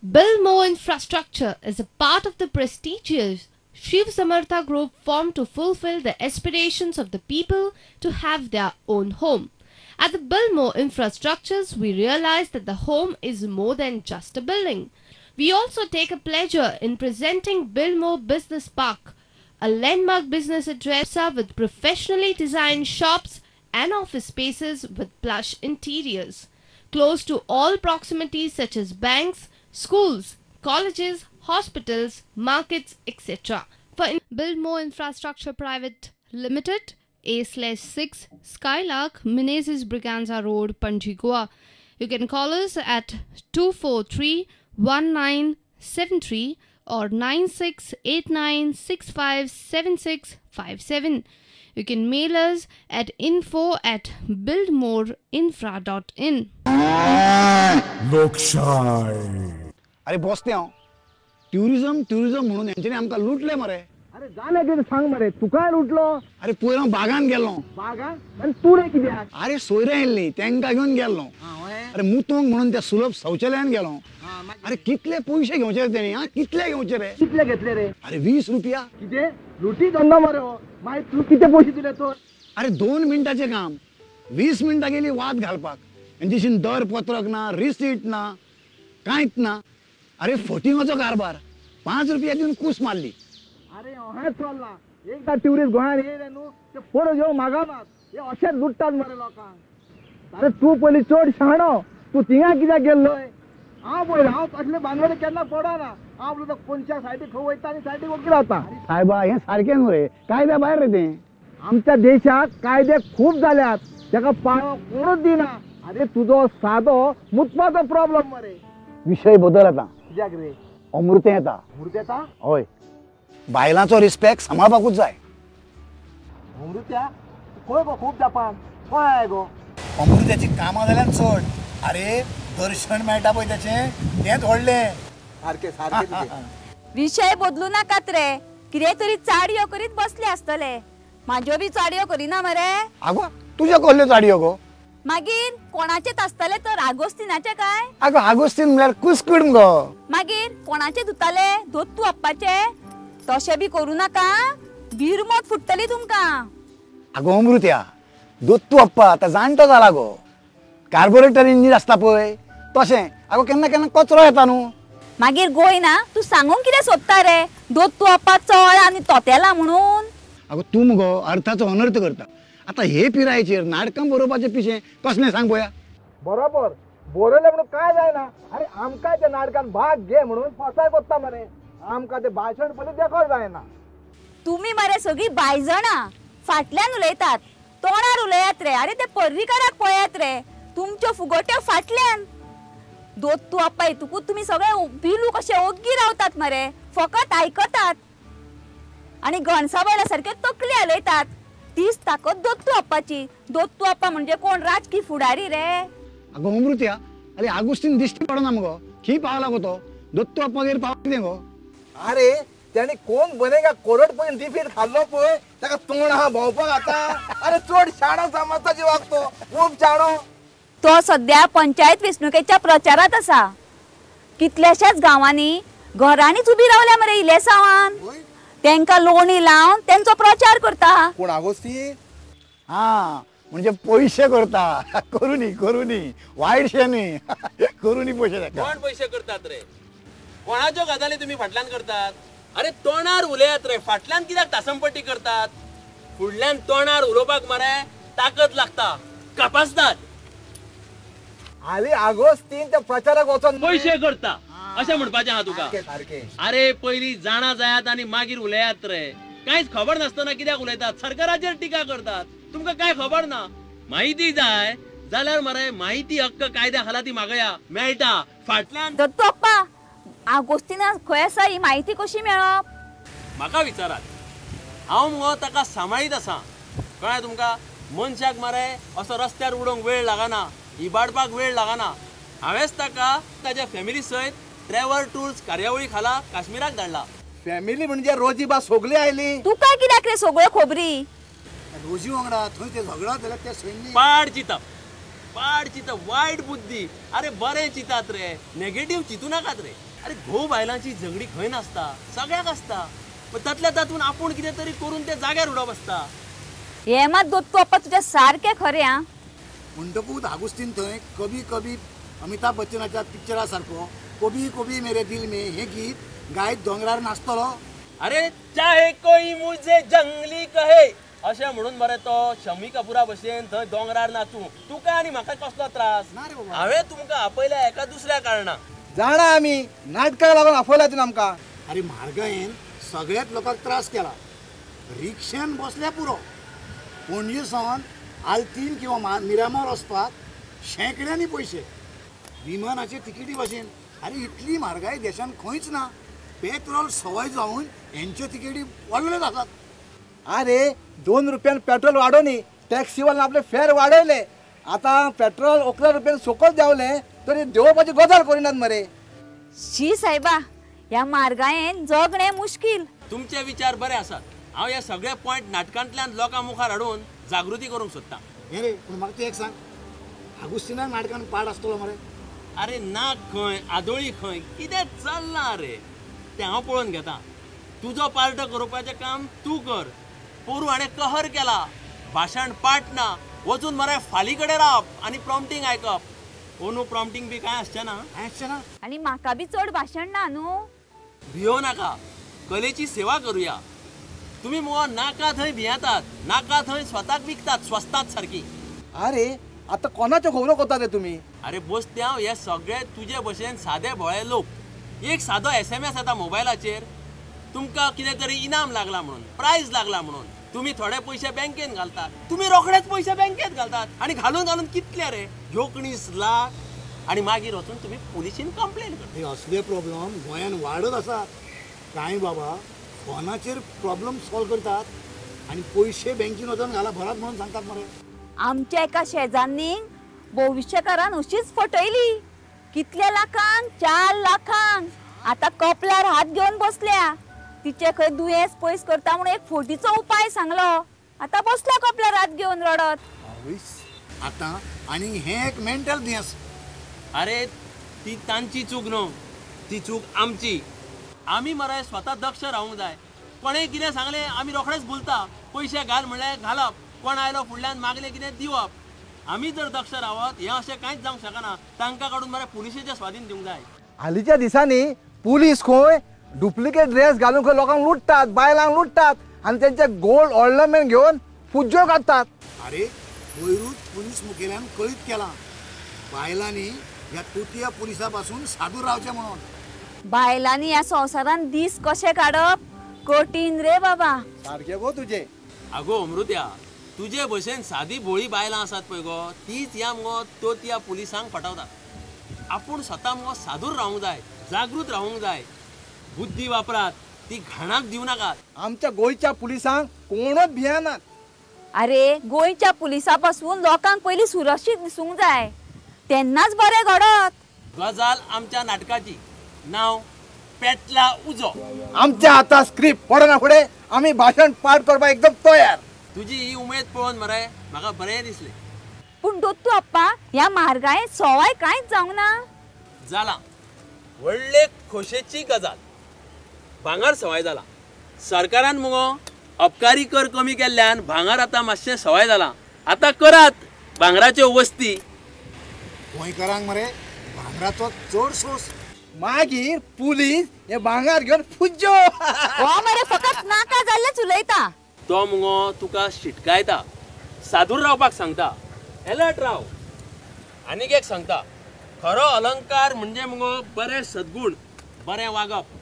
Bilmo Infrastructure is a part of the prestigious Shiv Samartha Group formed to fulfill the aspirations of the people to have their own home. At the Bilmo Infrastructures, we realize that the home is more than just a building. We also take a pleasure in presenting Bilmo Business Park, a landmark business address with professionally designed shops and office spaces with plush interiors, close to all proximities such as banks, schools, colleges, hospitals, markets, etc. For Bilmo Infrastructure Private Limited, A/6 Skylark, Menezes Braganza Road, Panji, Goa. You can call us at 243-1973 or 9689657657. You can mail us at info@buildmoreinfra.in. लोकशाही अरे बोसते हांव tourism म्हणून यांच्यानी आमकां लुटले मरे. अरे जाणे कितें सांग मरे तू काय लुटलो. अरे पयर हांव बागान गेल्लो. बागान आनी तू रे कित्याक. अरे सोयऱ्या येयल्ली तेंकां घेवन गेल्लो. अरे मुतोंक म्हणून त्या सुलभ शौचालयान गेलो. अरे कितले पयशे घेवचे रे तेणी. कितले घेवचे रे. कितले घेतले रे. अरे 20 रुपया. कितें लुटी धंदो मरे हो. मागीर तू कितें पयशे दिले तर. अरे 2 मिनटाचे काम 20 मिनटां गेली वाद घालपाक. हेंचेशीन दर पत्रक ना रिसीट ना कांयच ना. अरे फोटिंगाचो कारभार 5 रुपया दिवन कूस मारली. अरे अहें चल्ला एकदा ट्युरिस्ट गोंयांत येयले न्हू ते परत येवंक मागनात. हे अशेंच लुट्टात मरे लोकांक. अरे तू पयलीं चड शाणो तू थिंगा कित्याक गेल्लोय. हांव पळय हांव तसले भानगडी केन्ना पडना. हांव तो कोणच्या सायडीक खंय वयता आनी सायडीक वकील रावता. सायबा हें सारकें न्हू रे कायद्या भायर रे तें. आमच्या देशात कायदे खूप जाल्यात ताका पाळो कोणूच दिना. अरे तुजो सादो मुतपाचो प्रॉब्लेम मरे. विशय बदल आता. कित्याक रे. अमृतें येता. अमृत येता. हय बायलांचो रिस्पेक्ट सांबाळपाकूच जाय. अमृत्या खंय गो खूब जापान खंय गो. अमृत्याची कामां जाल्यार चड. अरे दर्शन मेळटा पळय तेचें तेंच व्हडलें. सारकें सारकें. विषय बदलू नाकात रे. कितें तरी चाडयो करीत बसले आसतले. म्हाज्यो बी चाडयो करिना मरे. आगो तुज्यो कहल्यो चाडयो गो. मागीर कोणाचेच आसतले तर आगोस्तिनाचे काय. आगो आगोस्तीन म्हळ्यार कुस्कूड गो. मागीर कोणाचे धुताले धोतू अप्पाचे. तशें बी करू नाका भिरमोत फुटतली तुमकां. आगो अमृत्या दोत्तू अप्पा आतां जाणटो जाला गो. कार्बोरेटर इंजीन आसता पळय तशें. आगो केन्ना केन्ना कचरो येता न्हू. मागीर गोयना तू सांगूंक कितें सोदता रे. धोतू अप्पा चळ आनी तोतेला म्हणून. आगो तूं मुगो अर्थाचो अनर्थ करता. आतां हे पिरायेचेर नाटकां बरोवपाचें पिशें कसलें सांग पळोवया. बरोबर बरयले म्हणून काय जायना. अरे आमकां त्या नाटकान भाग घे म्हणून फसाय कोत्ता मरे. आमकां ते भाशण पयलीं देखो जायना. तुम्ही मरे सगळी बायजणां फाटल्यान उलयतात तोंडार उलयात रे. अरे ते पर्रीकाराक पळयात रे. तुमच्यो फुगोट्यो फाटल्यान. दोतू अप्पा हितूकूच तुम्ही सगळे भिलू कशे ओग्गी रावतात मरे. फकत आयकतात आणि गणसा बैला सारखे तकली हलयतात. तीच ताकद दोतू अप्पाची. दोतू अप्पा म्हणजे कोण राजकीय फुडारी रे. आगो अमृत्या अरे आगोस्तीन दिश्टी पडना मुगो. खी पावला गो तो दोत्तू अप्पागेर पावलें गो. अरे त्याने कोण बनेगा करोडपती डिफीट खाल्लो पळय ताका तोंड हा भोंवपाक आता. अरे चड शाणो समजता जिवाक तो खूब शाणो. तो सध्या पंचायत वेंचणुकेच्या प्रचारात आसा. कितल्याशाच गावांनी घरांनीच उबी रावल्या मरे इलेसांवान. तेंकां लोणी लावन तेंचो प्रचार करता. कोण आगोस्ती. हा म्हणजे पयशे करता. करूनी वायटशे न्ही करूनी पयशे देता. कोण पयशे करतात रे. कोणाच्यो गजाली तुम्ही फाटल्यान करतात. अरे तोंडार उलयात रे. फाटल्यान कित्याक तासमपट्टी करतात. फुडल्यान तोंडार उलोवपाक मरे ताकद लागता कपासतात. आली आगोस्तीन त्या प्रचाराक वचोन पयशे करता अशें म्हणपाचें आहा तुका. सारकें. अरे पयलीं जाणा जायात आनी मागीर उलयात रे. कांयच खबर नासतना कित्याक उलयतात. सरकाराचेर टिका करतात. तुमकां काय खबर ना. माहिती जाय जाल्यार मरे माहिती हक्क कायद्या खाला ती मागया मेळटा. फाटल्यान दोतू अप्पा आगोस्तिना खंय आसा ही माहिती कशी मेळप. म्हाका विचारात. हांव मुगो ताका सांबाळीत आसा. कळ्ळें तुमकां. मनशाक मरे असो रस्त्यार उडोवंक वेळ लागना. इबाडपाक वेळ लागना. हांवेंच ताका ताच्या फॅमिली सयत ट्रॅव्हल टूर्स कार्यावळी खाला काश्मीराक धाडला. फॅमिली म्हणजे रोजी बा सोगली आयली. तू काय कित्याक रे सगळ्यो खबरी. रोजी वांगडा थंय ते झगडा जाल्यार ते सैन्य पाड चिंतप. पाड चित वायट बुद्धी अरे बरे चितात रे नेगेटिव्ह चितू नाकात रे अरे घोव बायलांची झगडी खंय नासता सगळ्याक असता पण तातल्या तातून आपण कितें तरी करून ते जाग्यार उडप असता हे मात दोत्तू अप्पा तुझ्या सारखे खरे हा म्हणटकूच आगुस्तीन थंय कभी कभी अमिताभ बच्चनाच्या पिक्चरा सारको कभी कभी मेरे दिल में हे गीत गायत दोंगरार नाचतलो अरे चाहे कोई मुझे जंगली कहे अशें म्हणून मरे तो शमी कपुरा भशेन थंय दोंगरार नाचू तुका आनी म्हाका कसलो त्रास ना रे बाबा. हांवें तुमकां आपयल्या एका दुसऱ्या कारणाक जाणा आम्ही नाटकाक लागून आफयला तूं आमकां अरे म्हारगायेन सगळ्याच लोकांक त्रास केला रिक्षान बसल्या पुरो पणजे सावन आल्तीन किंवा मिरामार वचपाक शेंकड्यांनी पयशे विमानाचे तिकिटी भाशेन अरे इतली म्हारगाय देशान खंयच ना पेट्रोल सवय जावन हेंच्यो तिकेटी वाडल्यो जातात अरे 2 रुपयान पेट्रोल वाडोनी टॅक्सीवाल्यान आपले फेर वाडयले आता पेट्रोल 11 रुपयान सकयल देंवले तरी देवपाची गजाल करिनात मरे शी सायबा ह्या मार्गायेन जगणे मुश्कील तुमचे विचार बरे आसात हांव हे सगळे पॉयंट नाटकांतल्यान लोकां मुखार हाडून जागृती करूंक सोदतां हे रे पूण म्हाका तूं एक सांग आगुस्तिनाक नाटकान पाड आसतलो मरे अरे नाक खंय आदोळी खंय कितें चल्लां रे तें हांव पळोवन घेता तुजो पार्ट करपाचें काम तूं कर पोरू हाणें कहर केला भाशण पाठ ना वचून मरे फाली कडेन रावप आनी प्रॉम्प्टींग आयकप ओनू प्रॉम्प्टींग बी कांय आसचें ना आयशें ना आणि म्हाका बी चड भाशण ना न्हू भियो नाका कलेची सेवा करुया तुम्ही मुगो नाका थंय भियेतात नाका थंय स्वताक विकतात स्वस्तात सारकी अरे आता कोणाच्यो खबरो करता रे तुम्ही अरे बोस्त्या हे सगळे तुजे भशेन सादे भोळे लोक एक सादो SMS येता मोबायलाचेर तुमकां कितें तरी इनाम लागला म्हणून प्रायज लागला म्हणून तुम्ही थोडे पयशे बँकेन घालतात तुम्ही रोखडेच पयशे बँकेत घालतात आणि घालून घालून कितले रे 19 लाख आणि मागीर वचून तुम्ही पुलिसीन कंप्लेन करता हे असले प्रॉब्लेम गोंयान वाडत आसात कांय बाबा फोनाचेर प्रॉब्लेम सॉल्व करतात आणि पयशे बँकेन वचून घाला भरात म्हणून सांगतात मरे आमच्या एका शेजान्नीक भविष्यकारान अशीच फटयली कितल्या लाखांक 4 लाखांक आता कपलार हात घेऊन बसल्या तिचे खंय दुयेंस पयस करता म्हणून एक फोटीचो उपाय सांगलो आता बसल्या कपलार हात घेऊन रडत आता आणि हे एक मेंटल दुयेंस अरे ती तांची चूक न्हू ती चूक आमची आमी मरे स्वता दक्ष रावूंक जाय कोणें कितें सांगलें आमी रोखडेच भुलता पयशे घाल म्हणल्यार घालप कोण आयलो फुडल्यान मागलें कितें दिवप आमी जर दक्ष रावत हें अशें कांयच जावंक शकना तांकां काडून मरे पुलिशेचे स्वाधीन दिवंक जाय हालींच्या दिसांनी पुलीस खंय डुप्लिकेट ड्रेस घालून खंय लोकांक लुटतात बायलांक लुटतात आणि त्यांचे गोल्ड ऑर्नामेंट घेऊन पुज्यो काडटात अरे वयरूच पुलीस मुखेल्यान कळीत केला बायलांनी ह्या तुटिया पुलिसा पासून सादूर रावचे म्हणून बायलांनी ह्या संवसारान दीस कशे काडप कठीण रे बाबा सारखे गो तुझे आगो अमृत्या तुजे भशेन सादी भोळी बायलां आसात पळय गो तीच ह्या मुगो त्यो त्या पुलिसांक फटवतात आपूण स्वता मुगो सादूर रावूंक जाय जागृत रावूंक जाय बुद्धी वापरात ती घाणाक दिवं नाकात आमच्या गोयच्या पुलिसांक कोणच भियानात अरे गोंयच्या पुलिसा पासून लोकांक पयलीं सुरक्षीत दिसूंक जाय तेन्नाच बरें घडत गजाल आमच्या नाटकाची नांव पेटला उजो आमच्या हातात स्क्रिप्ट पडना फुडें आमी भाशण पाठ करपाक एकदम तयार तुजी ही उमेद पळोवन मरे म्हाका बरें दिसलें पूण दोत्तू अप्पा ह्या मार्गायेन सवाय कांयच जावंक ना जाला व्हडले खोशेची गजाल भांगार सवाय जाला सरकारान मुगो अबकारी कर कमी केल्ल्यान भांगार आतां मातशें सवाय जाला आतां करात भांगराच्यो वस्ती गोंयकारांक मरे भांगराचो चड सोस मागीर पुलीस हे भांगार घेऊन पुज्यो हो मरे फकत नाका जाल्लेच उलयता तो मुगो तुका शिटकायता सादूर रावपाक सांगता अलर्ट राव आनीक एक सांगता खरो अलंकार म्हणजे मुगो बरे सद्गुण बरें वागप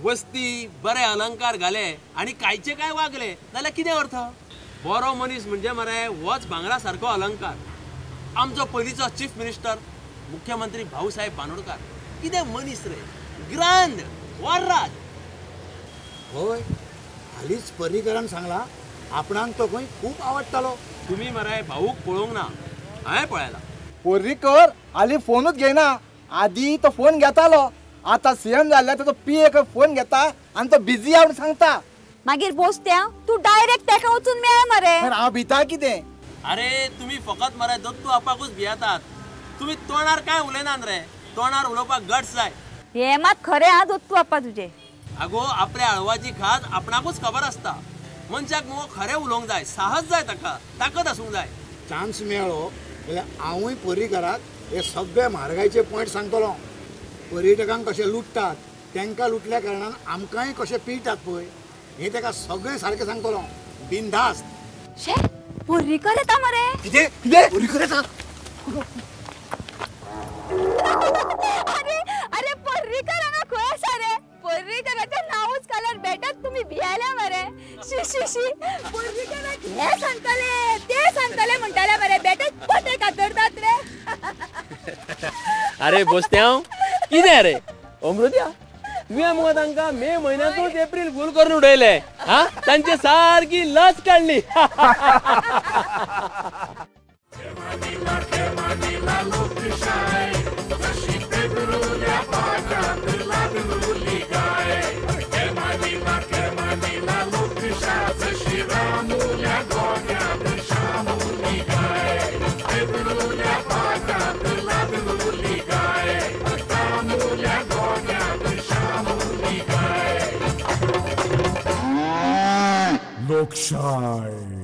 वस्ती बरे अलंकार घाले आनी कांयचे काय वागले जाल्यार कितें अर्थ बरो मनीस म्हणजे मरे होच भांगरा सारको अलंकार आमचो पयलींचो चीफ मिनिस्टर मुख्यमंत्री भाऊसाहेब बांदोडकार कितें मनीस रे ग्रांड वार्राज होय हालींच पर्रीकरान सांगला आपणाक तो खंय खूब आवडटालो तुम्ही मरे भाऊक पळोवंक ना हांवें पळयला पर्रीकर हालीं फोनूच घेयना आदी तो फोन घेतालो आता सीएम जाल्ल्यार तो पीए फोन घेता आणि तो बिझी आहा म्हणून सांगता मागीर बोसत्या तू डायरेक्ट तेका वचून मेळ मरे पण हांव भिता कितें अरे तुम्ही फकत मरे दत्तू आपाकूच भियेतात. तुम्ही तोंडार काय उलयनात रे. तोंडार उलोवपाक गट्स जाय. हे मात खरें हा दोत्तू आप्पा तुझे. आगो आपल्या हळवाची खात आपणाकूच खबर असता. मनशाक मुगो खरें उलोवंक जाय, साहस जाय ताका, ताकद आसूंक जाय. चान्स मेळ्ळो जाल्यार हांवूय पर्रीकाराक हे सगळे म्हारगायचे पॉयंट सांगतलो. पर्यटकांक कशे लुटतात, तांकां लुटल्या कारणान आमकांय कशे पिळटात पळय, हे ताका सगळे सारकें सांगतलो. बिनधास्त. शे पर्रीकर येता मरे. कितें कितें पर्रीकर येता? अरे अरे पर्रीकर हांगा खंय आसा रे. पर्रीकराचें नांवूच घालून बेटात तुम्ही भियायला मरे. शी शी शी पर्रीकराक हे सांगतले ते सांगतले म्हणटाले मरे. बेटात पटे कातरतात रे. अरे बोस्त्याव कितें रे अमृत्या तुवें मुगो तांकां मे म्हयन्यांतूच एप्रील फूल करून उडयले. हा तांची सारकी लज काडली. लोकशाही